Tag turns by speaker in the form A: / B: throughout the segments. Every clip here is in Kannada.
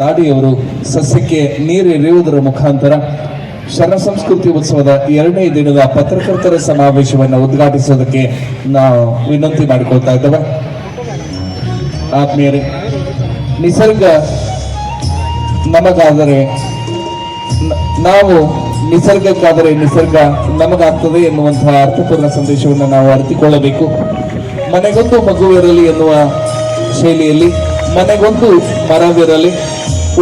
A: ನಾಡಿಯವರು ಸಸ್ಯಕ್ಕೆ ನೀರೆರೆಯುವುದರ ಮುಖಾಂತರ ಶರಣ ಸಂಸ್ಕೃತಿ ಉತ್ಸವದ 2ನೇ ದಿನದ ಪತ್ರಕರ್ತರ ಸಮಾವೇಶವನ್ನು ಉದ್ಘಾಟಿಸುವುದಕ್ಕೆ ನಾವು ವಿನಂತಿ ಮಾಡಿಕೊಳ್ತಾ ಇದ್ದೇವೆ. ಆತ್ಮೀಯರೇ, ನಿಸರ್ಗ ನಮಗಾದರೆ ನಾವು ನಿಸರ್ಗಕ್ಕಾದರೆ ನಿಸರ್ಗ ನಮಗಾಗ್ತದೆ ಎನ್ನುವಂತಹ ಅರ್ಥಪೂರ್ಣ ಸಂದೇಶವನ್ನು ನಾವು ಅರಿತುಕೊಳ್ಳಬೇಕು. ಮನೆಗೊಂದು ಮಗುವಿರಲಿ ಎನ್ನುವ ಶೈಲಿಯಲ್ಲಿ ಮನೆಗೊಂದು ಮರವಿರಲಿ,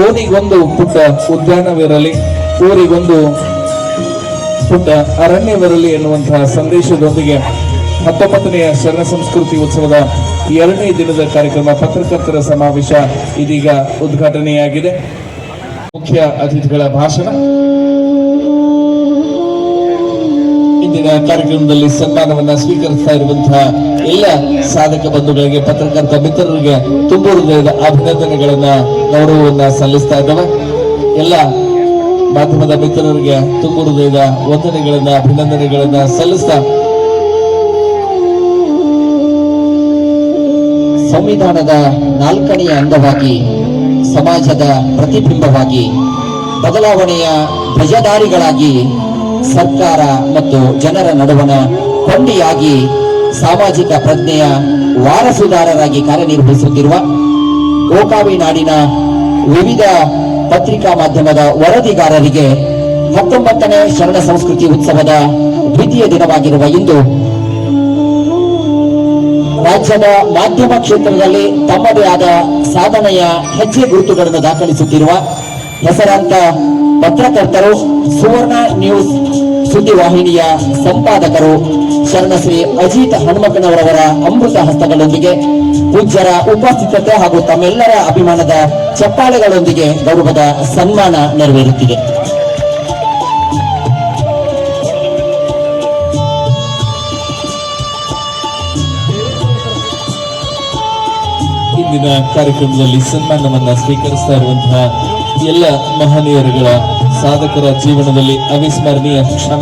A: ಓಣಿಗೊಂದು ಪುಟ್ಟ ಉದ್ಯಾನವಿರಲಿ, ಊರಿಗೊಂದು ಪುಟ್ಟ ಅರಣ್ಯವಿರಲಿ ಎನ್ನುವಂತಹ ಸಂದೇಶದೊಂದಿಗೆ 19ನೇ ಶರಣ ಸಂಸ್ಕೃತಿ ಉತ್ಸವದ 2ನೇ ದಿನದ ಕಾರ್ಯಕ್ರಮ ಪತ್ರಕರ್ತರ ಸಮಾವೇಶ ಇದೀಗ ಉದ್ಘಾಟನೆಯಾಗಿದೆ. ಮುಖ್ಯ ಅತಿಥಿಗಳ ಭಾಷಣ. ಇಂದಿನ ಕಾರ್ಯಕ್ರಮದಲ್ಲಿ ಸನ್ಮಾನವನ್ನ ಸ್ವೀಕರಿಸ್ತಾ ಇರುವಂತಹ ಎಲ್ಲ ಸಾಧಕ ಬಂಧುಗಳಿಗೆ, ಪತ್ರಕರ್ತ ಮಿತ್ರರಿಗೆ ತುಂಬ ಹೃದಯದ ಅಭಿನಂದನೆಗಳನ್ನ, ಗೌರವವನ್ನ ಸಲ್ಲಿಸ್ತಾ ಇದ್ದಾವೆ. ಎಲ್ಲ ಮಾಧ್ಯಮದ ಮಿತ್ರರಿಗೆ ತುಂಬ ಹೃದಯದ ವಂದನೆಗಳನ್ನ, ಅಭಿನಂದನೆಗಳನ್ನ ಸಲ್ಲಿಸ್ತಾ,
B: ಸಂವಿಧಾನದ 4ನೆಯ ಅಂಗವಾಗಿ, ಸಮಾಜದ ಪ್ರತಿಬಿಂಬವಾಗಿ, ಬದಲಾವಣೆಯ ಧ್ವಜಧಾರಿಗಳಾಗಿ, ಸರ್ಕಾರ ಮತ್ತು ಜನರ ನಡುವಣ ಕೊಂಡಿಯಾಗಿ, ಸಾಮಾಜಿಕ ಪ್ರಜ್ಞೆಯ ವಾರಸುದಾರರಾಗಿ ಕಾರ್ಯನಿರ್ವಹಿಸುತ್ತಿರುವ ಗೋಕಾವಿ ನಾಡಿನ ವಿವಿಧ ಪತ್ರಿಕಾ ಮಾಧ್ಯಮದ ವರದಿಗಾರರಿಗೆ 19ನೇ ಶರಣ ಸಂಸ್ಕೃತಿ ಉತ್ಸವದ ದ್ವಿತೀಯ ದಿನವಾಗಿರುವ ಇಂದು ರಾಜ್ಯದ ಮಾಧ್ಯಮ ಕ್ಷೇತ್ರದಲ್ಲಿ ತಮ್ಮದೇ ಆದ ಸಾಧನೆಯ ಹೆಜ್ಜೆ ಗುರುತುಗಳನ್ನು ದಾಖಲಿಸುತ್ತಿರುವ ಹೆಸರಾಂತ ಪತ್ರಕರ್ತರು, ಸುವರ್ಣ ನ್ಯೂಸ್ ಸುದ್ದಿವಾಹಿನಿಯ ಸಂಪಾದಕರು ಶರಣಶ್ರೀ ಅಜಿತ್ ಹನುಮಕ್ಕನವರವರ ಅಮೃತ ಹಸ್ತಗಳೊಂದಿಗೆ, ಪೂಜ್ಯರ ಉಪಸ್ಥಿತತೆ ಹಾಗೂ ತಮ್ಮೆಲ್ಲರ ಅಭಿಮಾನದ ಚಪ್ಪಾಳೆಗಳೊಂದಿಗೆ ಗೌರವದ ಸನ್ಮಾನ ನೆರವೇರುತ್ತಿದೆ.
A: ಇಂದಿನ ಕಾರ್ಯಕ್ರಮದಲ್ಲಿ ಸನ್ಮಾನವನ್ನ ಸ್ವೀಕರಿಸ್ತಾ ಇರುವಂತಹ ಎಲ್ಲ ಮಹನೀಯರುಗಳ, ಸಾಧಕರ ಜೀವನದಲ್ಲಿ ಅವಿಸ್ಮರಣೀಯ ಕ್ಷಣ.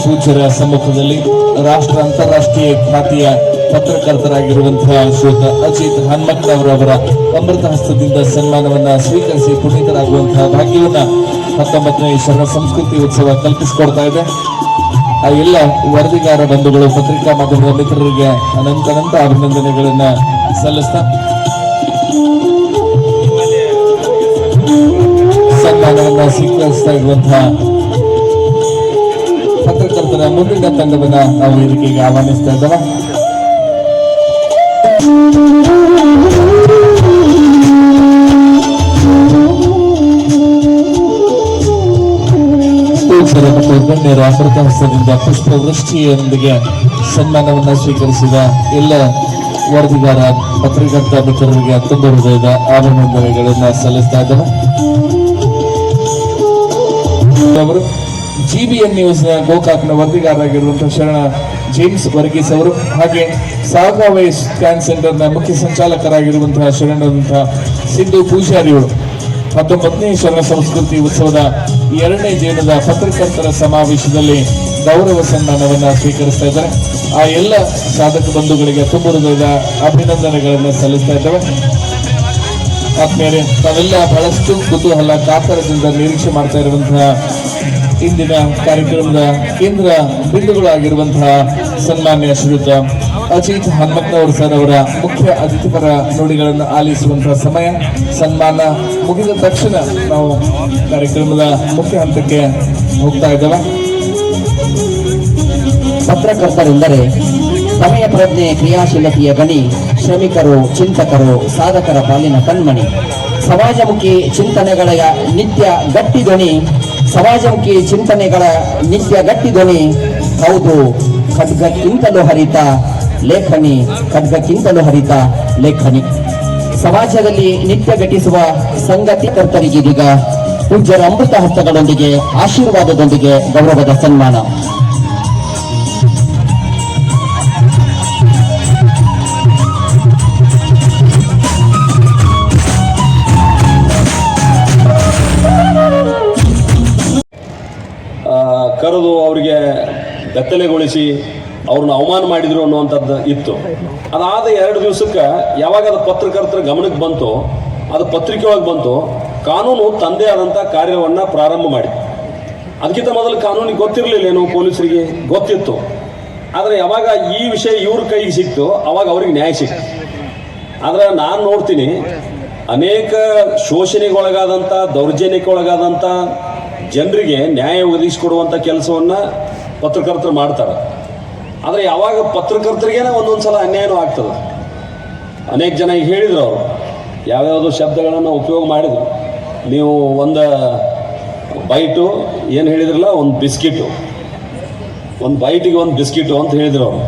A: ಪೂಜ್ಯರ ಸಮ್ಮುಖದಲ್ಲಿ ರಾಷ್ಟ್ರ ಅಂತಾರಾಷ್ಟ್ರೀಯ ಖ್ಯಾತಿಯ ಪತ್ರಕರ್ತರಾಗಿರುವಂತಹ ಶ್ರೀಯುತ ಅಜಿತ್ ಹನುಮಕ್ಕನವರವರ ಅಮೃತ ಹಸ್ತದಿಂದ ಸನ್ಮಾನವನ್ನ ಸ್ವೀಕರಿಸಿ ಪುನೀತರಾಗುವಂತಹ ಭಾಗ್ಯವನ್ನ 19ನೇ ಶರಣ ಸಂಸ್ಕೃತಿ ಉತ್ಸವ ಕಲ್ಪಿಸಿಕೊಡ್ತಾ ಇದೆ. ಆ ಎಲ್ಲ ವರದಿಗಾರ ಬಂಧುಗಳು, ಪತ್ರಿಕಾ ಮಾಧ್ಯಮದ ಮಿತ್ರರಿಗೆ ಅನಂತ ಅಭಿನಂದನೆಗಳನ್ನ ಸಲ್ಲಿಸ್ತಾ, ಸನ್ಮಾನವನ್ನ ಸ್ವೀಕರಿಸ್ತಾ ಇರುವಂತಹ ಪತ್ರಕರ್ತರ ಮುಂದಿನ ತಂಡವನ್ನ ನಾವು ವೇದಿಕೆಗೆ ಆಹ್ವಾನಿಸ್ತಾ ಇದ್ದೇವೆ. ಮತ್ತು ಗಣ್ಯರ ಅಮೃತ ಹಸ್ತದಿಂದ ಪುಷ್ಪವೃಷ್ಟಿಯೊಂದಿಗೆ ಸನ್ಮಾನವನ್ನ ಸ್ವೀಕರಿಸಿದ ಎಲ್ಲ ವರದಿಗಾರ, ಪತ್ರಕರ್ತ ಮಿತ್ರರಿಗೆ ತುಂಬ ಹೃದಯದ ಅಭಿನಂದನೆಗಳನ್ನ ಸಲ್ಲಿಸ್ತಾ ಇದ್ದೇವೆ. ಅವರು GBN ನ್ಯೂಸ್ ಗೋಕಾಕ್ನ ವರದಿಗಾರರಾಗಿರುವಂತಹ ಶರಣ ಜೇಮ್ಸ್ ವರ್ಗೀಸ್ ಅವರು, ಹಾಗೆ ಸಾಗಾವೈ ಸ್ಕ್ಯಾನ್ ಸೆಂಟರ್ನ ಮುಖ್ಯ ಸಂಚಾಲಕರಾಗಿರುವಂತಹ ಶರಣರಂತಹ ಸಿದ್ದು ಪೂಜಾರಿ ಅವರು 19ನೇ ಶರಣ ಸಂಸ್ಕೃತಿ ಉತ್ಸವದ 2ನೇ ದಿನದ ಪತ್ರಕರ್ತರ ಸಮಾವೇಶದಲ್ಲಿ ಗೌರವ ಸನ್ಮಾನವನ್ನ ಸ್ವೀಕರಿಸ್ತಾ ಇದ್ದಾರೆ. ಆ ಎಲ್ಲ ಸಾಧಕ ಬಂಧುಗಳಿಗೆ ತುಂಬ ಹೃದಯದ ಅಭಿನಂದನೆಗಳನ್ನು ಸಲ್ಲಿಸ್ತಾ ಇದ್ದೇವೆ. ಆದ್ಮೇಲೆ ತಾವೆಲ್ಲ ಬಹಳಷ್ಟು ಕುತೂಹಲ, ಕಾತರದಿಂದ ನಿರೀಕ್ಷೆ ಮಾಡ್ತಾ ಇರುವಂತಹ ಇಂದಿನ ಕಾರ್ಯಕ್ರಮದ ಕೇಂದ್ರ ಬಿಂದುಗಳಾಗಿರುವಂತಹ ಸನ್ಮಾನ್ಯ ಶ್ರೀಯುತ ಅಜಿತ್ ಹನುಮಕ್ಕನವರು ಸರ್ ಅವರ ಮುಖ್ಯ ಅತಿಥಿಪರ ನುಡಿಗಳನ್ನು ಆಲಿಸುವಂತಹ ಸಮಯ. ಸನ್ಮಾನ ಮುಗಿದ ತಕ್ಷಣ ನಾವು ಕಾರ್ಯಕ್ರಮದ ಮುಖ್ಯ ಹಂತಕ್ಕೆ ಹೋಗ್ತಾ ಇದ್ದೇವೆ.
B: ಪತ್ರಕರ್ತರೆಂದರೆ ಸಮಯ ಪ್ರಜ್ಞೆ, ಕ್ರಿಯಾಶೀಲತೆಯ ಗಣಿ, ಶ್ರಮಿಕರು, ಚಿಂತಕರು, ಸಾಧಕರ ಪಾಲಿನ ಕಣ್ಮಣಿ, ಸಮಾಜಮುಖಿ ಚಿಂತನೆಗಳ ನಿತ್ಯ ಗಟ್ಟಿ ಧ್ವನಿ, ಸಮಾಜಮುಖಿ ಚಿಂತನೆಗಳ ನಿತ್ಯ ಗಟ್ಟಿ ಧ್ವನಿ. ಹೌದು, ಖಡ್ಗಕ್ಕಿಂತಲೂ ಹರಿತ ಲೇಖನಿ, ಖಡ್ಗಕ್ಕಿಂತಲೂ ಹರಿತ ಲೇಖನಿ. ಸಮಾಜದಲ್ಲಿ ನಿತ್ಯ ಘಟಿಸುವ ಸಂಗತಿಕರ್ತರಿಗೀಗ ಪೂಜ್ಯರ ಅಮೃತ ಹಸ್ತಗಳೊಂದಿಗೆ, ಆಶೀರ್ವಾದದೊಂದಿಗೆ ಗೌರವದ ಸನ್ಮಾನ.
C: ಕರೆದು ಅವರಿಗೆ ಬೆತ್ತಲೆಗೊಳಿಸಿ ಅವ್ರನ್ನ ಅವಮಾನ ಮಾಡಿದ್ರು ಅನ್ನುವಂಥದ್ದು ಇತ್ತು. ಅದಾದ 2 ದಿವಸಕ್ಕೆ ಯಾವಾಗ ಅದು ಪತ್ರಕರ್ತರ ಗಮನಕ್ಕೆ ಬಂತು, ಅದು ಪತ್ರಿಕೆ ಒಳಗೆ ಬಂತು. ಕಾನೂನು ತಂದೇ ಆದಂಥ ಕಾರ್ಯವನ್ನು ಪ್ರಾರಂಭ ಮಾಡಿ, ಅದಕ್ಕಿಂತ ಮೊದಲು ಕಾನೂನಿಗೆ ಗೊತ್ತಿರಲಿಲ್ಲ, ಏನು ಪೊಲೀಸರಿಗೆ ಗೊತ್ತಿತ್ತು. ಆದರೆ ಯಾವಾಗ ಈ ವಿಷಯ ಇವ್ರ ಕೈಗೆ ಸಿಕ್ತು ಅವಾಗ ಅವ್ರಿಗೆ ನ್ಯಾಯ ಸಿಕ್ತು. ಆದರೆ ನಾನು ನೋಡ್ತೀನಿ, ಅನೇಕ ಶೋಷಣೆಗೊಳಗಾದಂಥ, ದೌರ್ಜನ್ಯಕ್ಕೊಳಗಾದಂಥ ಜನರಿಗೆ ನ್ಯಾಯ ಒದಗಿಸಿಕೊಡುವಂಥ ಕೆಲಸವನ್ನು ಪತ್ರಕರ್ತರು ಮಾಡ್ತಾರೆ. ಆದರೆ ಯಾವಾಗ ಪತ್ರಕರ್ತರಿಗೇನೆ ಒಂದೊಂದು ಸಲ ಅನ್ಯಾಯನೂ ಆಗ್ತದೆ. ಅನೇಕ ಜನ ಈಗ ಹೇಳಿದರು, ಅವರು ಯಾವ್ಯಾವುದೋ ಶಬ್ದಗಳನ್ನು ಉಪಯೋಗ ಮಾಡಿದರು. ನೀವು ಒಂದು ಬೈಟು ಏನು ಹೇಳಿದ್ರಲ್ಲ, ಒಂದು ಬಿಸ್ಕಿಟು, ಒಂದು ಬೈಟಿಗೆ ಒಂದು ಬಿಸ್ಕಿಟು ಅಂತ ಹೇಳಿದರು ಅವರು.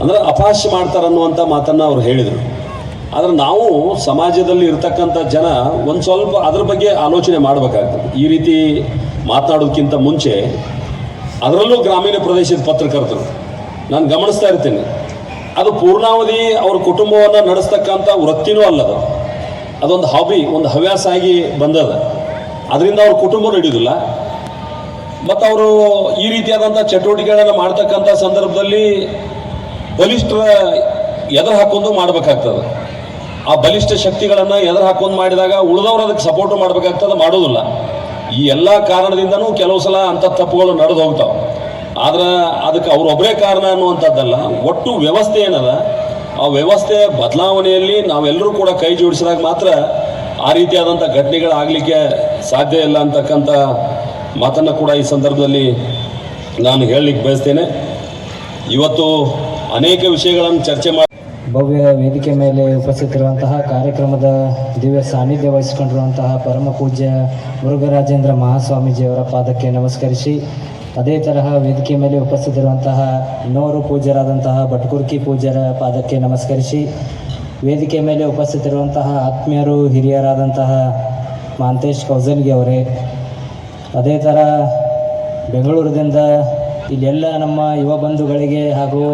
C: ಅಂದರೆ ಅಪಹಾಸ್ಯ ಮಾಡ್ತಾರನ್ನುವಂಥ ಮಾತನ್ನು ಅವ್ರು ಹೇಳಿದರು. ಆದರೆ ನಾವು ಸಮಾಜದಲ್ಲಿ ಇರ್ತಕ್ಕಂಥ ಜನ ಒಂದು ಸ್ವಲ್ಪ ಅದ್ರ ಬಗ್ಗೆ ಆಲೋಚನೆ ಮಾಡಬೇಕಾಗ್ತದೆ. ಈ ರೀತಿ ಮಾತನಾಡೋದಕ್ಕಿಂತ ಮುಂಚೆ, ಅದರಲ್ಲೂ ಗ್ರಾಮೀಣ ಪ್ರದೇಶದ ಪತ್ರಕರ್ತರು ನಾನು ಗಮನಿಸ್ತಾ ಇರ್ತೀನಿ, ಅದು ಪೂರ್ಣಾವಧಿ ಅವ್ರ ಕುಟುಂಬವನ್ನು ನಡೆಸ್ತಕ್ಕಂಥ ವೃತ್ತಿನೂ ಅಲ್ಲದು, ಅದೊಂದು ಹಾಬಿ, ಒಂದು ಹವ್ಯಾಸ ಆಗಿ ಬಂದದ. ಅದರಿಂದ ಅವ್ರ ಕುಟುಂಬ ನಡೆಯೋದಿಲ್ಲ. ಮತ್ತು ಅವರು ಈ ರೀತಿಯಾದಂಥ ಚಟುವಟಿಕೆಗಳನ್ನು ಮಾಡ್ತಕ್ಕಂಥ ಸಂದರ್ಭದಲ್ಲಿ ಬಲಿಷ್ಠರ ಎದುರು ಹಾಕೊಂಡು ಮಾಡಬೇಕಾಗ್ತದೆ. ಆ ಬಲಿಷ್ಠ ಶಕ್ತಿಗಳನ್ನು ಎದುರು ಹಾಕೊಂಡು ಮಾಡಿದಾಗ ಉಳಿದವರು ಅದಕ್ಕೆ ಸಪೋರ್ಟ್ ಮಾಡಬೇಕಾಗ್ತದೆ, ಮಾಡೋದಿಲ್ಲ. ಈ ಎಲ್ಲ ಕಾರಣದಿಂದನೂ ಕೆಲವು ಸಲ ಅಂಥ ತಪ್ಪುಗಳು ನಡೆದು ಹೋಗ್ತಾವೆ. ಆದ್ರೆ ಅದಕ್ಕೆ ಅವರೊಬ್ಬರೇ ಕಾರಣ ಅನ್ನುವಂಥದ್ದಲ್ಲ, ಒಟ್ಟು ವ್ಯವಸ್ಥೆ ಏನದ, ಆ ವ್ಯವಸ್ಥೆ ಬದಲಾವಣೆಯಲ್ಲಿ ನಾವೆಲ್ಲರೂ ಕೂಡ ಕೈ ಜೋಡಿಸಿದಾಗ ಮಾತ್ರ ಆ ರೀತಿಯಾದಂಥ ಘಟನೆಗಳಾಗಲಿಕ್ಕೆ ಸಾಧ್ಯ ಇಲ್ಲ ಅಂತಕ್ಕಂಥ ಮಾತನ್ನು ಕೂಡ ಈ ಸಂದರ್ಭದಲ್ಲಿ ನಾನು ಹೇಳಲಿಕ್ಕೆ ಬಯಸ್ತೇನೆ. ಇವತ್ತು ಅನೇಕ ವಿಷಯಗಳನ್ನು ಚರ್ಚೆ ಮಾಡಿ
D: ಭವ್ಯ ವೇದಿಕೆ ಮೇಲೆ ಉಪಸ್ಥಿತರಿರುವಂತಹ ಕಾರ್ಯಕ್ರಮದ ದಿವ್ಯ ಸಾನ್ನಿಧ್ಯ ವಹಿಸಿಕೊಂಡಿರುವಂತಹ ಪರಮ ಪೂಜ್ಯ ಮುರುಘರಾಜೇಂದ್ರ ಮಹಾಸ್ವಾಮೀಜಿಯವರ ಪಾದಕ್ಕೆ ನಮಸ್ಕರಿಸಿ, ಅದೇ ತರಹ ವೇದಿಕೆ ಮೇಲೆ ಉಪಸ್ಥಿತರಿರುವಂತಹ ಇನ್ನೋರು ಪೂಜ್ಯರಾದಂತಹ ಭಟ್ಕುರ್ಕಿ ಪೂಜ್ಯರ ಪಾದಕ್ಕೆ ನಮಸ್ಕರಿಸಿ, ವೇದಿಕೆ ಮೇಲೆ ಉಪಸ್ಥಿತರಿರುವಂತಹ ಆತ್ಮೀಯರು ಹಿರಿಯರಾದಂತಹ ಮಾಂತೇಶ್ ಕೌಜಲ್ಗಿ ಅವರೇ, ಅದೇ ಥರ ಬೆಂಗಳೂರಿನಿಂದ ಇಲ್ಲೆಲ್ಲ ನಮ್ಮ ಯುವ ಬಂಧುಗಳಿಗೆ ಹಾಗೂ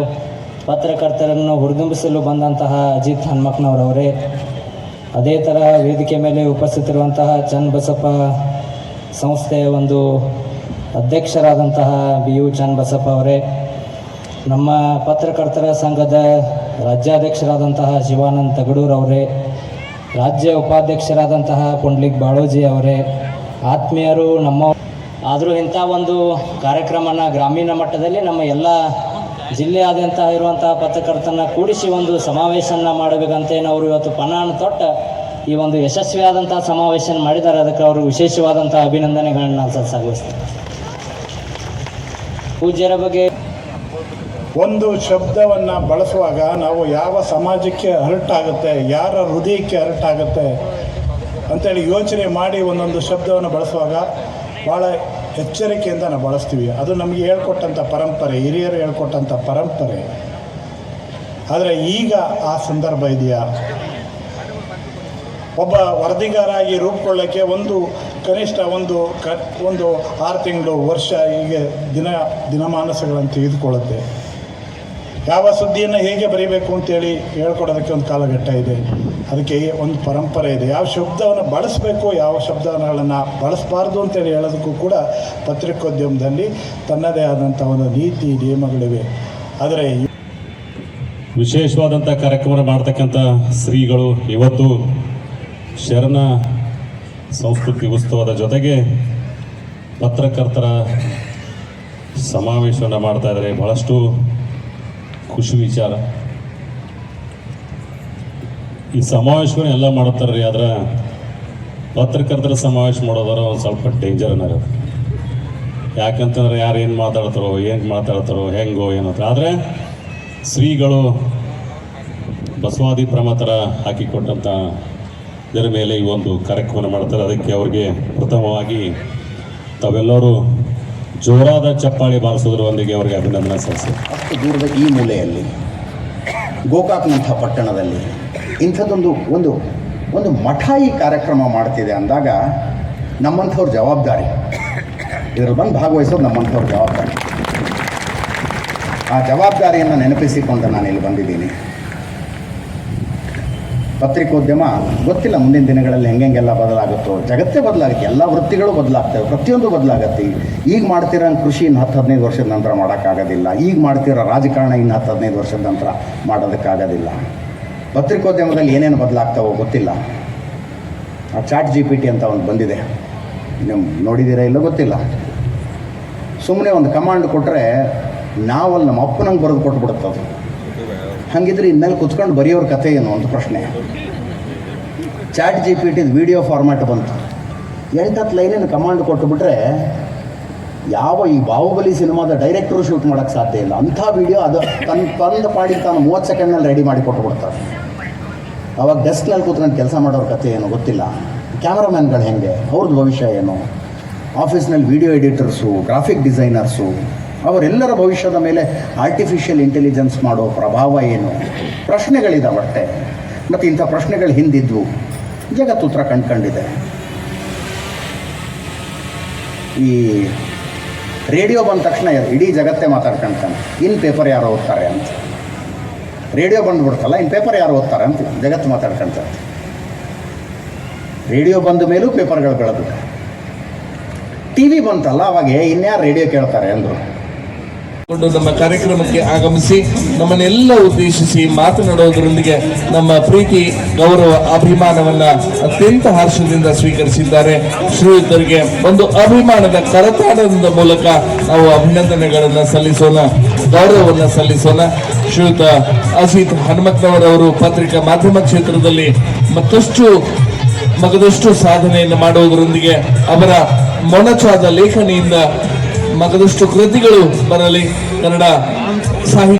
D: ಪತ್ರಕರ್ತರನ್ನು ಹುರಿದುಂಬಿಸಲು ಬಂದಂತಹ ಅಜಿತ್ ಹನ್ಮಕ್ನವರವರೇ, ಅದೇ ಥರ ವೇದಿಕೆ ಮೇಲೆ ಉಪಸ್ಥಿತರಿರುವಂತಹ ಚನ್ನಬಸಪ್ಪ ಸಂಸ್ಥೆಯ ಒಂದು ಅಧ್ಯಕ್ಷರಾದಂತಹ BU ಚನ್ನಬಸಪ್ಪ ಅವರೇ, ನಮ್ಮ ಪತ್ರಕರ್ತರ ಸಂಘದ ರಾಜ್ಯಾಧ್ಯಕ್ಷರಾದಂತಹ ಶಿವಾನಂದ್ ತಗಡೂರ್ ಅವರೇ, ರಾಜ್ಯ ಉಪಾಧ್ಯಕ್ಷರಾದಂತಹ ಪುಂಡ್ಲಿಕ್ ಬಾಳೋಜಿ ಅವರೇ, ಆತ್ಮೀಯರು ನಮ್ಮ. ಆದರೂ ಇಂಥ ಒಂದು ಕಾರ್ಯಕ್ರಮನ ಗ್ರಾಮೀಣ ಮಟ್ಟದಲ್ಲಿ ನಮ್ಮ ಎಲ್ಲ ಜಿಲ್ಲೆಯಾದ್ಯಂತ ಇರುವಂತಹ ಪತ್ರಕರ್ತರನ್ನ ಕೂಡಿಸಿ ಒಂದು ಸಮಾವೇಶನ ಮಾಡಬೇಕಂತೇನು ಅವರು ಇವತ್ತು ಪಣವನ್ನು ತೊಟ್ಟ ಈ ಒಂದು ಯಶಸ್ವಿಯಾದಂಥ ಸಮಾವೇಶ ಮಾಡಿದ್ದಾರೆ. ಅದಕ್ಕೆ ಅವರು ವಿಶೇಷವಾದಂಥ ಅಭಿನಂದನೆಗಳನ್ನ ನಾನು ಸಲ್ಲಿಸ್ತೇನೆ. ಪೂಜ್ಯರ ಬಗ್ಗೆ
E: ಒಂದು ಶಬ್ದವನ್ನು ಬಳಸುವಾಗ ನಾವು ಯಾವ ಸಮಾಜಕ್ಕೆ ಹರ್ಟಾಗುತ್ತೆ, ಯಾರ ಹೃದಯಕ್ಕೆ ಹರ್ಟಾಗುತ್ತೆ ಅಂತೇಳಿ ಯೋಚನೆ ಮಾಡಿ ಒಂದೊಂದು ಶಬ್ದವನ್ನು ಬಳಸುವಾಗ ಭಾಳ ಎಚ್ಚರಿಕೆಯಿಂದ ನಾವು ಬಳಸ್ತೀವಿ. ಅದು ನಮಗೆ ಹೇಳ್ಕೊಟ್ಟಂಥ ಪರಂಪರೆ, ಹಿರಿಯರು ಹೇಳ್ಕೊಟ್ಟಂಥ ಪರಂಪರೆ. ಆದರೆ ಈಗ ಆ ಸಂದರ್ಭ ಇದೆಯಾ? ಒಬ್ಬ ವರದಿಗಾರಾಗಿ ರೂಪುಕೊಳ್ಳೋಕ್ಕೆ ಕನಿಷ್ಠ ಒಂದು 6 ತಿಂಗಳು, ವರ್ಷ ಹೀಗೆ ದಿನಮಾನಸಗಳನ್ನು ತೆಗೆದುಕೊಳ್ಳುತ್ತೆ. ಯಾವ ಸುದ್ದಿಯನ್ನು ಹೇಗೆ ಬರೀಬೇಕು ಅಂತೇಳಿ ಹೇಳ್ಕೊಡೋದಕ್ಕೆ ಒಂದು ಕಾಲಘಟ್ಟ ಇದೆ, ಅದಕ್ಕೆ ಒಂದು ಪರಂಪರೆ ಇದೆ. ಯಾವ ಶಬ್ದವನ್ನು ಬಳಸಬೇಕು, ಯಾವ ಶಬ್ದಗಳನ್ನು ಬಳಸಬಾರ್ದು ಅಂತೇಳಿ ಹೇಳೋದಕ್ಕೂ ಕೂಡ ಪತ್ರಿಕೋದ್ಯಮದಲ್ಲಿ ತನ್ನದೇ ಆದಂಥ ಒಂದು ನೀತಿ ನಿಯಮಗಳಿವೆ. ಆದರೆ
F: ವಿಶೇಷವಾದಂಥ ಕಾರ್ಯಕ್ರಮ ಮಾಡ್ತಕ್ಕಂಥ ಶ್ರೀಗಳು ಇವತ್ತು ಶರಣ ಸಂಸ್ಕೃತಿ ಉತ್ಸವದ ಜೊತೆಗೆ ಪತ್ರಕರ್ತರ ಸಮಾವೇಶವನ್ನು ಮಾಡ್ತಾ ಇದ್ದಾರೆ. ಭಾಳಷ್ಟು ಖುಷಿ ವಿಚಾರ. ಈ ಸಮಾವೇಶವನ್ನು ಎಲ್ಲ ಮಾಡುತ್ತಾರೆ ರೀ, ಆದ್ರೆ ಪತ್ರಕರ್ತರ ಸಮಾವೇಶ ಮಾಡೋದಾರ ಒಂದು ಸ್ವಲ್ಪ ಡೇಂಜರ್ ಅನ್ನೋದು. ಯಾಕಂತಂದ್ರೆ ಯಾರು ಏನು ಮಾತಾಡ್ತಾರೋ ಹೆಂಗೋ ಏನೋ. ಆದರೆ ಶ್ರೀಗಳು ಬಸವಾದಿ ಪ್ರಮಥರ ಹಾಕಿಕೊಟ್ಟಂಥ ಇದರ ಮೇಲೆ ಈ ಒಂದು ಕಾರ್ಯಕ್ರಮ ಮಾಡ್ತಾರೆ. ಅದಕ್ಕೆ ಅವ್ರಿಗೆ ಪ್ರಥಮವಾಗಿ ತಾವೆಲ್ಲರೂ ಜೋರಾದ ಚಪ್ಪಾಳಿ ಬಾರಿಸೋದ್ರೊಂದಿಗೆ ಅವರಿಗೆ ಅಭಿನಂದನೆ ಸಲ್ಲಿಸಿ.
G: ಅಷ್ಟು ದೂರದ ಈ ಮೂಲೆಯಲ್ಲಿ ಗೋಕಾಕ್ನಂಥ ಪಟ್ಟಣದಲ್ಲಿ ಇಂಥದ್ದೊಂದು ಒಂದು ಮಠ ಈ ಕಾರ್ಯಕ್ರಮ ಮಾಡ್ತಿದೆ ಅಂದಾಗ ನಮ್ಮಂಥವ್ರ ಜವಾಬ್ದಾರಿ, ಇದರಲ್ಲಿ ಬಂದು ಭಾಗವಹಿಸೋದು ನಮ್ಮಂಥವ್ರ ಜವಾಬ್ದಾರಿ. ಆ ಜವಾಬ್ದಾರಿಯನ್ನು ನೆನಪಿಸಿಕೊಂಡು ನಾನು ಇಲ್ಲಿ ಬಂದಿದ್ದೀನಿ. ಪತ್ರಿಕೋದ್ಯಮ ಗೊತ್ತಿಲ್ಲ ಮುಂದಿನ ದಿನಗಳಲ್ಲಿ ಹೆಂಗೆಲ್ಲ ಬದಲಾಗುತ್ತೋ. ಜಗತ್ತೇ ಬದಲಾಗುತ್ತೆ, ಎಲ್ಲ ವೃತ್ತಿಗಳು ಬದಲಾಗ್ತವೆ, ಪ್ರತಿಯೊಂದು ಬದಲಾಗತ್ತೆ. ಈಗ ಮಾಡ್ತಿರೋ ಕೃಷಿ ಇನ್ನು 10-15 ವರ್ಷದ ನಂತರ ಮಾಡೋಕ್ಕಾಗೋದಿಲ್ಲ. ಈಗ ಮಾಡ್ತಿರೋ ರಾಜಕಾರಣ ಇನ್ನು 10-15 ವರ್ಷದ ನಂತರ ಮಾಡೋದಕ್ಕಾಗೋದಿಲ್ಲ. ಪತ್ರಿಕೋದ್ಯಮದಲ್ಲಿ ಏನೇನು ಬದಲಾಗ್ತಾವೋ ಗೊತ್ತಿಲ್ಲ. ಆ ChatGPT ಅಂತ ಒಂದು ಬಂದಿದೆ, ನೀವು ನೋಡಿದ್ದೀರಾ ಇಲ್ಲೋ ಗೊತ್ತಿಲ್ಲ. ಸುಮ್ಮನೆ ಒಂದು ಕಮಾಂಡ್ ಕೊಟ್ಟರೆ ನಾವಲ್ಲಿ ನಮ್ಮ ಅಪ್ಪನಂಗೆ ಬರೆದು ಕೊಟ್ಬಿಡುತ್ತೆ ಅದು. ಹಾಗಿದ್ರೆ ಇನ್ಮೇಲೆ ಕುತ್ಕೊಂಡು ಬರೆಯೋರ ಕಥೆ ಏನು ಅಂತ ಪ್ರಶ್ನೆ. ChatGPT ವಿಡಿಯೋ ಫಾರ್ಮ್ಯಾಟ್ ಬಂತು. 8-10 ಲೈನಿನ ಕಮಾಂಡ್ ಕೊಟ್ಟುಬಿಟ್ರೆ ಯಾವ ಈ ಬಾಹುಬಲಿ ಸಿನಿಮಾದ ಡೈರೆಕ್ಟ್ರು ಶೂಟ್ ಮಾಡೋಕ್ಕೆ ಸಾಧ್ಯ ಇಲ್ಲ. ಅಂಥ ವಿಡಿಯೋ ಅದು ತಂದು ಪಾಡಿಗೆ ತಾನು 30 ಸೆಕೆಂಡ್ನಲ್ಲಿ ರೆಡಿ ಮಾಡಿ ಕೊಟ್ಟುಬಿಡ್ತಾರೆ. ಅವಾಗ ಡೆಸ್ಕ್ನಲ್ಲಿ ಕೂತ್ಕೊಂಡು ಕೆಲಸ ಮಾಡೋರ ಕಥೆ ಏನು ಗೊತ್ತಿಲ್ಲ. ಕ್ಯಾಮ್ರಾಮ್ಯಾನ್ಗಳು ಹೆಂಗೆ, ಅವ್ರದ್ದು ಭವಿಷ್ಯ ಏನು, ಆಫೀಸ್ನಲ್ಲಿ ವಿಡಿಯೋ ಎಡಿಟರ್ಸು, ಗ್ರಾಫಿಕ್ ಡಿಸೈನರ್ಸು, ಅವರೆಲ್ಲರ ಭವಿಷ್ಯದ ಮೇಲೆ ಆರ್ಟಿಫಿಷಿಯಲ್ ಇಂಟೆಲಿಜೆನ್ಸ್ ಮಾಡೋ ಪ್ರಭಾವ ಏನು, ಪ್ರಶ್ನೆಗಳಿದಾವಷ್ಟೇ. ಮತ್ತು ಇಂಥ ಪ್ರಶ್ನೆಗಳು ಹಿಂದಿದ್ವು, ಜಗತ್ತು ಉತ್ತರ ಕಂಡುಕೊಂಡಿದೆ. ಈ ರೇಡಿಯೋ ಬಂದ ತಕ್ಷಣ ಇಡೀ ಜಗತ್ತೇ ಮಾತಾಡ್ಕೊಂತಾನೆ, ಇನ್ನು ಪೇಪರ್ ಯಾರು ಓದ್ತಾರೆ ಅಂತ. ರೇಡಿಯೋ ಬಂದುಬಿಡ್ತಲ್ಲ, ಇನ್ನು ಪೇಪರ್ ಯಾರು ಓದ್ತಾರೆ ಅಂತ ಜಗತ್ತು ಮಾತಾಡ್ಕೊಂತಾರೆ. ರೇಡಿಯೋ ಬಂದ ಮೇಲೂ ಪೇಪರ್ಗಳು ಬೆಳೆದು, ಟಿ ವಿ ಬಂತಲ್ಲ ಅವಾಗ ಇನ್ಯಾರು ರೇಡಿಯೋ ಕೇಳ್ತಾರೆ ಅಂದರು.
A: ನಮ್ಮ ಕಾರ್ಯಕ್ರಮಕ್ಕೆ ಆಗಮಿಸಿ ನಮ್ಮನ್ನೆಲ್ಲ ಉದ್ದೇಶಿಸಿ ಮಾತನಾಡೋದರೊಂದಿಗೆ ನಮ್ಮ ಪ್ರೀತಿ, ಗೌರವ, ಅಭಿಮಾನವನ್ನ ಅತ್ಯಂತ ಹರ್ಷದಿಂದ ಸ್ವೀಕರಿಸಿದ್ದಾರೆ. ಶ್ರೀಯುತರಿಗೆ ಒಂದು ಅಭಿಮಾನದ ಕರತಾಡದ ಮೂಲಕ ನಾವು ಅಭಿನಂದನೆಗಳನ್ನು ಸಲ್ಲಿಸೋಣ, ಗೌರವವನ್ನು ಸಲ್ಲಿಸೋಣ. ಶ್ರೀಯುತ ಅಸಿತ್ ಹನುಮಕ್ನವರವರು ಪತ್ರಿಕಾ ಮಾಧ್ಯಮ ಕ್ಷೇತ್ರದಲ್ಲಿ ಮಗದಷ್ಟು ಸಾಧನೆಯನ್ನು ಮಾಡುವುದರೊಂದಿಗೆ ಅವರ ಮೊನಚಾದ ಲೇಖನಿಯಿಂದ ಮಗದಷ್ಟು ಕೃತಿಗಳು ಬರಲಿ. ಕನ್ನಡ ಸಾಹಿತ್ಯ